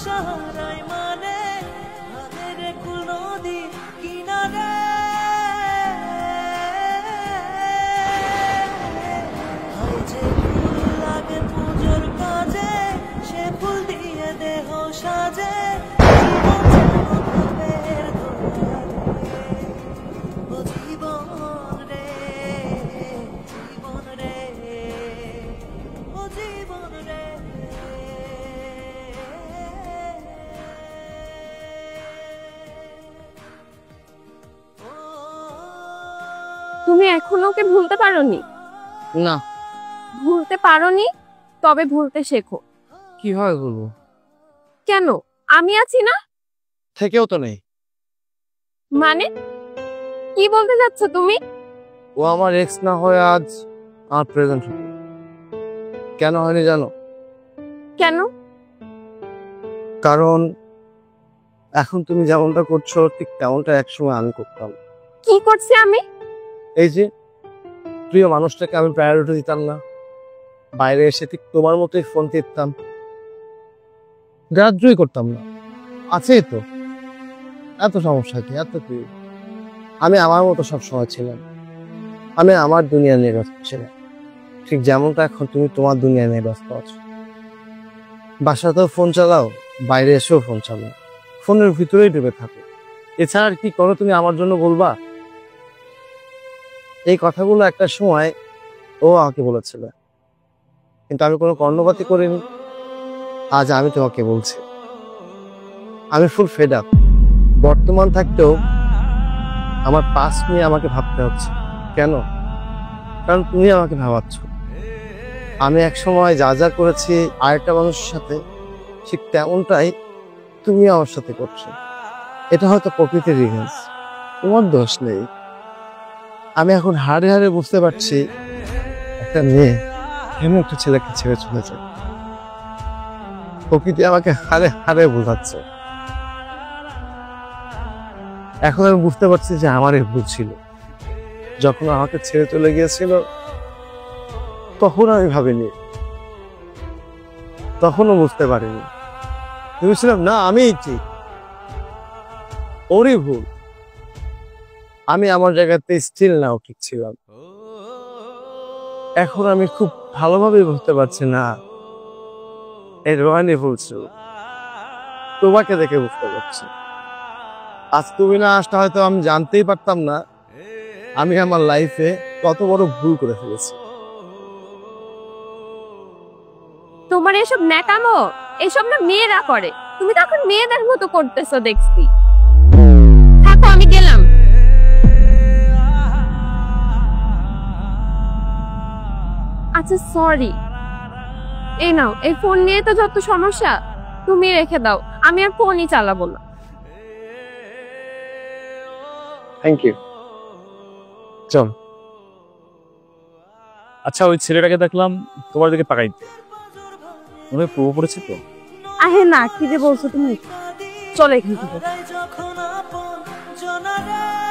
সাহারাই মানে ধানের কুল নদী কিনারে হয় যে ফুল লাগে পুজোর কাজে সে ফুল দিয়ে দেহ সাজে জীবন রে জীবন রে ও জীবন রে তুমি এখনো ওকে ভুলতে পারোনি? না। ভুলতে পারোনি? তবে ভুলতে শেখো। কিভাবে বলবো? কেন? আমি আছি না? থেকেও তো নেই। মানে কি বলতে যাচ্ছ তুমি? ও আমার এক্স না হয়ে আজ আমার প্রেজেন্ট হবে। কেন হয়নি জানো? কেন? কারণ এখন তুমি যেমনটা করছো ঠিক তেমনটা একসময় আমি করতাম। কি করছি আমি? এই যে প্রিয় মানুষটাকে আমি প্রায়োরিটি দিতাম না, বাইরে এসে ঠিক তোমার মতোই ফোন টিপতাম, গ্রাহ্যই করতাম না। আছেই তো, এত সমস্যা কি? এত কি? আমি আমার মতো সবসময় ছিলাম, আমি আমার দুনিয়া নিয়ে ব্যস্ত ছিলাম, ঠিক যেমনটা এখন তুমি তোমার দুনিয়া নিয়ে ব্যস্ত আছো। বাসাতেও ফোন চালাও, বাইরে এসেও ফোন চালাও, ফোনের ভিতরেই ডুবে থাকো। এছাড়া আর কি করো তুমি আমার জন্য বলবা? এই কথাগুলো একটা সময় ও আমাকে বলেছিল, কিন্তু আমি কোনো কর্ণপাতই করিনি। আজ আমি তোমাকে বলছি, আমি ফুল ফেড আপ। বর্তমান থাকতেও আমার পাস্ট নিয়ে আমাকে ভাবতে হচ্ছে। কেন? কারণ তুমি আমাকে ভাবাচ্ছ। আমি এক সময় যা যা করেছি আরেকটা মানুষের সাথে, ঠিক তেমনটাই তুমি আমার সাথে করছো। এটা হয়তো প্রকৃতির রিভেঞ্জ, তোমার দোষ নেই। আমি এখন হাড়ে হাড়ে বুঝতে পারছি একটা মেয়ে কেন একটা ছেলেকে ছেড়ে চলে যায়। প্রকৃতি আমাকে হাড়ে হাড়ে বোঝাচ্ছে। এখন আমি বুঝতে পারছি যে আমারই ভুল ছিল। যখন আমাকে ছেড়ে চলে গিয়েছিল তখন আমি ভাবিনি, তখনও বুঝতে পারিনি। ভেবেছিলাম না আমিই ঠিক, ওরই ভুল। আমি আমার জায়গাতে স্টিল নাও ঠিক ছিলাম। এখন আমি খুব ভালোভাবে বুঝতে পারছি না এই রোহানি ভুল ছিল। তোমাকে দেখে বুঝতে পারছি। আজ তুমি না আসলে হয়তো আমি জানতেই পারতাম না আমি আমার লাইফে কত বড় ভুল করে ফেলেছি। তোমার এসব ন্যাকামো এসব না মেয়েরা করে, তুমি তখন মেয়েদের মতো করতেছো দেখছি। থাকো, আমি গেলাম। আচ্ছা সরি। এই নাও, এই ফোন নিয়ে তো যত সমস্যা তুমি রেখে দাও, আমি আর ফোনই চালাবো না। Thank you. চল। আচ্ছা, ওই ছেলেটাকে দেখলাম তোমার দিকে তাকাইতে, মনে হয় প্রভু পড়েছে তো। আহে না, কি যে বলছো তুমি, চলো এখান থেকে। যখন আপন জনারে